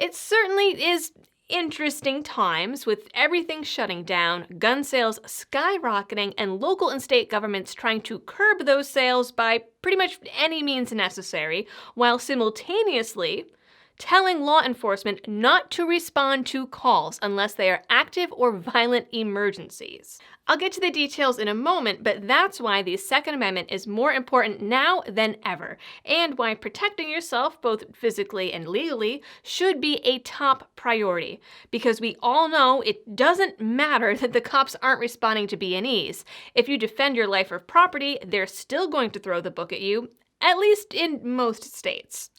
It certainly is interesting times with everything shutting down, gun sales skyrocketing, and local and state governments trying to curb those sales by pretty much any means necessary, while simultaneously telling law enforcement not to respond to calls unless they are active or violent emergencies. I'll get to the details in a moment, but that's why the Second Amendment is more important now than ever, and why protecting yourself, both physically and legally, should be a top priority. Because we all know it doesn't matter that the cops aren't responding to B&Es. If you defend your life or property, they're still going to throw the book at you, at least in most states.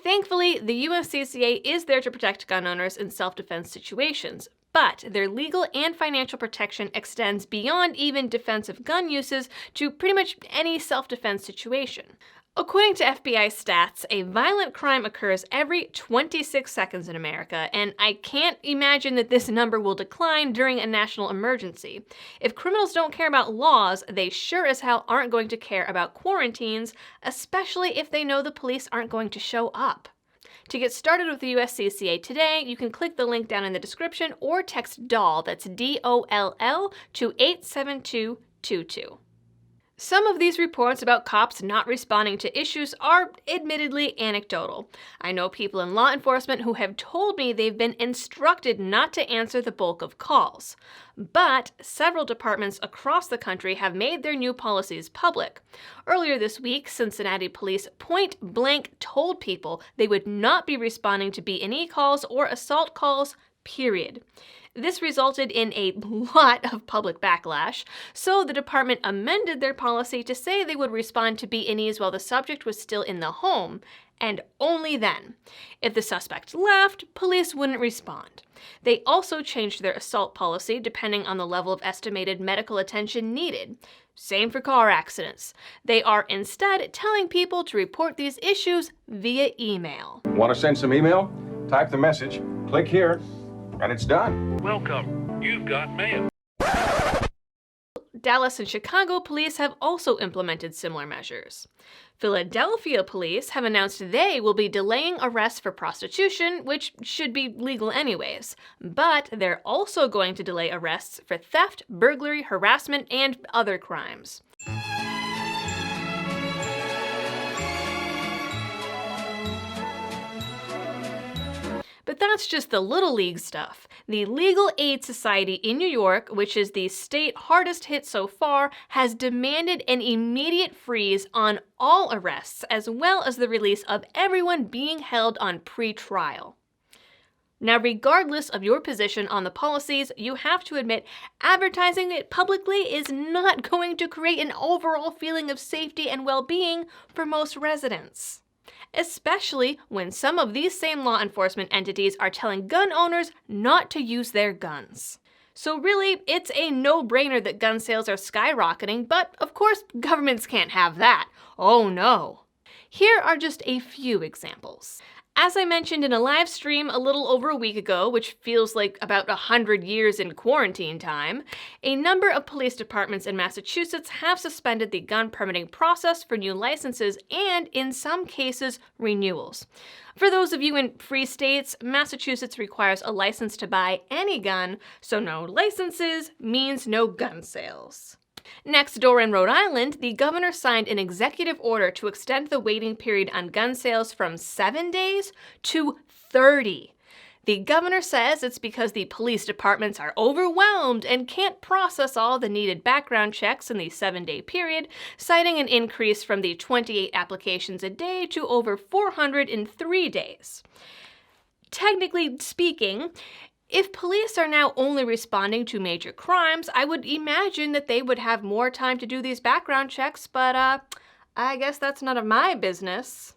Thankfully, the USCCA is there to protect gun owners in self-defense situations, but their legal and financial protection extends beyond even defensive gun uses to pretty much any self-defense situation. According to FBI stats, a violent crime occurs every 26 seconds in America, and I can't imagine that this number will decline during a national emergency. If criminals don't care about laws, they sure as hell aren't going to care about quarantines, especially if they know the police aren't going to show up. To get started with the USCCA today, you can click the link down in the description or text DOLL, that's DOLL, to 87222. Some of these reports about cops not responding to issues are admittedly anecdotal. I know people in law enforcement who have told me they've been instructed not to answer the bulk of calls. But several departments across the country have made their new policies public. Earlier this week, Cincinnati police point-blank told people they would not be responding to B&E calls or assault calls, period. This resulted in a lot of public backlash, so the department amended their policy to say they would respond to B&Es while the subject was still in the home, and only then. If the suspect left, police wouldn't respond. They also changed their assault policy depending on the level of estimated medical attention needed. Same for car accidents. They are instead telling people to report these issues via email. Want to send some email? Type the message, click here, and it's done. Welcome. You've got mail. Dallas and Chicago police have also implemented similar measures. Philadelphia police have announced they will be delaying arrests for prostitution, which should be legal anyways. But they're also going to delay arrests for theft, burglary, harassment, and other crimes. But that's just the Little League stuff. The Legal Aid Society in New York, which is the state hardest hit so far, has demanded an immediate freeze on all arrests, as well as the release of everyone being held on pre-trial. Now, regardless of your position on the policies, you have to admit advertising it publicly is not going to create an overall feeling of safety and well-being for most residents. Especially when some of these same law enforcement entities are telling gun owners not to use their guns. So really, it's a no-brainer that gun sales are skyrocketing, but of course, governments can't have that. Oh no. Here are just a few examples. As I mentioned in a live stream a little over a week ago, which feels like about 100 years in quarantine time, a number of police departments in Massachusetts have suspended the gun permitting process for new licenses and, in some cases, renewals. For those of you in free states, Massachusetts requires a license to buy any gun, so no licenses means no gun sales. Next door in Rhode Island, the governor signed an executive order to extend the waiting period on gun sales from 7 days to 30. The governor says it's because the police departments are overwhelmed and can't process all the needed background checks in the 7-day period, citing an increase from the 28 applications a day to over 400 in 3 days. Technically speaking, if police are now only responding to major crimes, I would imagine that they would have more time to do these background checks, but I guess that's none of my business.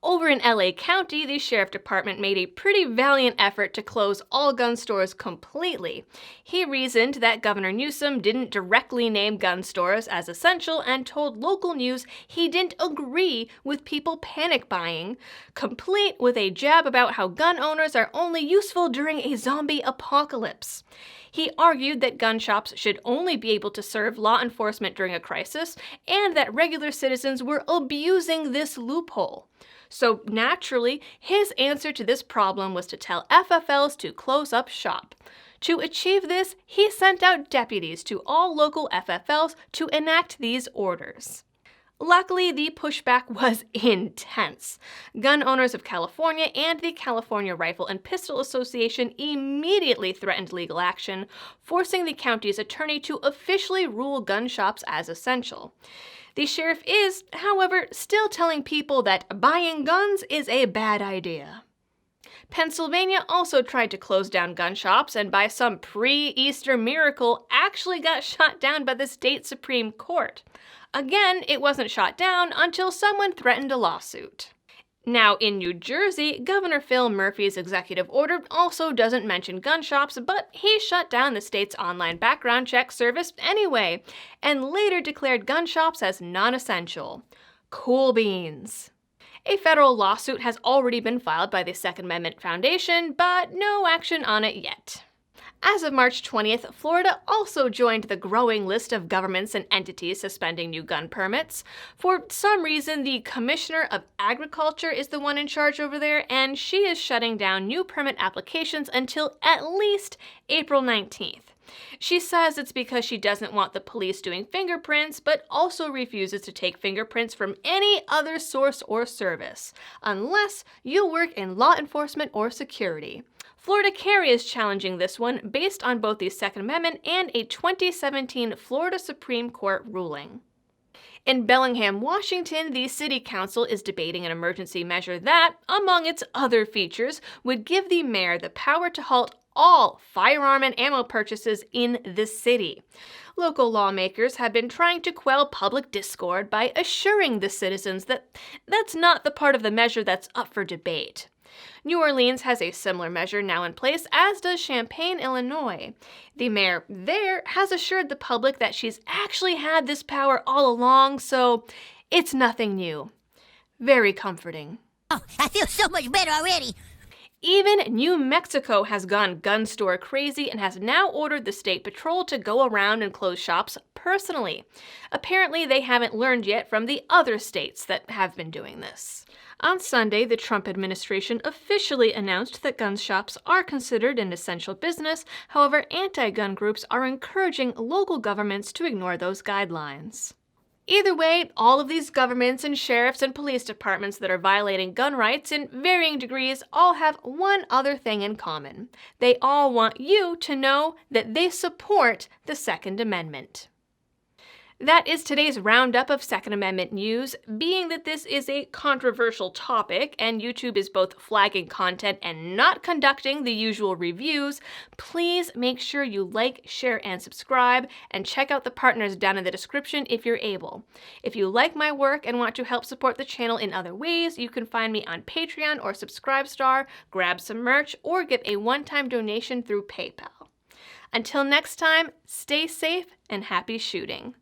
Over in LA County, the sheriff department made a pretty valiant effort to close all gun stores completely. He reasoned that Governor Newsom didn't directly name gun stores as essential and told local news he didn't agree with people panic buying, complete with a jab about how gun owners are only useful during a zombie apocalypse. He argued that gun shops should only be able to serve law enforcement during a crisis, and that regular citizens were abusing this loophole. So naturally, his answer to this problem was to tell FFLs to close up shop. To achieve this, he sent out deputies to all local FFLs to enact these orders. Luckily, the pushback was intense. Gun owners of California and the California Rifle and Pistol Association immediately threatened legal action, forcing the county's attorney to officially rule gun shops as essential. The sheriff is, however, still telling people that buying guns is a bad idea. Pennsylvania also tried to close down gun shops and by some pre-Easter miracle actually got shot down by the state Supreme Court. Again, it wasn't shot down until someone threatened a lawsuit. Now, in New Jersey, Governor Phil Murphy's executive order also doesn't mention gun shops, but he shut down the state's online background check service anyway, and later declared gun shops as non-essential. Cool beans. A federal lawsuit has already been filed by the Second Amendment Foundation, but no action on it yet. As of March 20th, Florida also joined the growing list of governments and entities suspending new gun permits. For some reason, the Commissioner of Agriculture is the one in charge over there, and she is shutting down new permit applications until at least April 19th. She says it's because she doesn't want the police doing fingerprints, but also refuses to take fingerprints from any other source or service, unless you work in law enforcement or security. Florida Carry is challenging this one based on both the Second Amendment and a 2017 Florida Supreme Court ruling. In Bellingham, Washington, the City Council is debating an emergency measure that, among its other features, would give the mayor the power to halt all firearm and ammo purchases in the city. Local lawmakers have been trying to quell public discord by assuring the citizens that that's not the part of the measure that's up for debate. New Orleans has a similar measure now in place, as does Champaign, Illinois. The mayor there has assured the public that she's actually had this power all along, so it's nothing new. Very comforting. Oh, I feel so much better already. Even New Mexico has gone gun store crazy and has now ordered the state patrol to go around and close shops personally. Apparently, they haven't learned yet from the other states that have been doing this. On Sunday, the Trump administration officially announced that gun shops are considered an essential business. However, anti-gun groups are encouraging local governments to ignore those guidelines. Either way, all of these governments and sheriffs and police departments that are violating gun rights in varying degrees all have one other thing in common. They all want you to know that they support the Second Amendment. That is today's roundup of Second Amendment news. Being that this is a controversial topic and YouTube is both flagging content and not conducting the usual reviews, please make sure you like, share, and subscribe, and check out the partners down in the description if you're able. If you like my work and want to help support the channel in other ways, you can find me on Patreon or Subscribestar, grab some merch, or give a one-time donation through PayPal. Until next time, stay safe and happy shooting.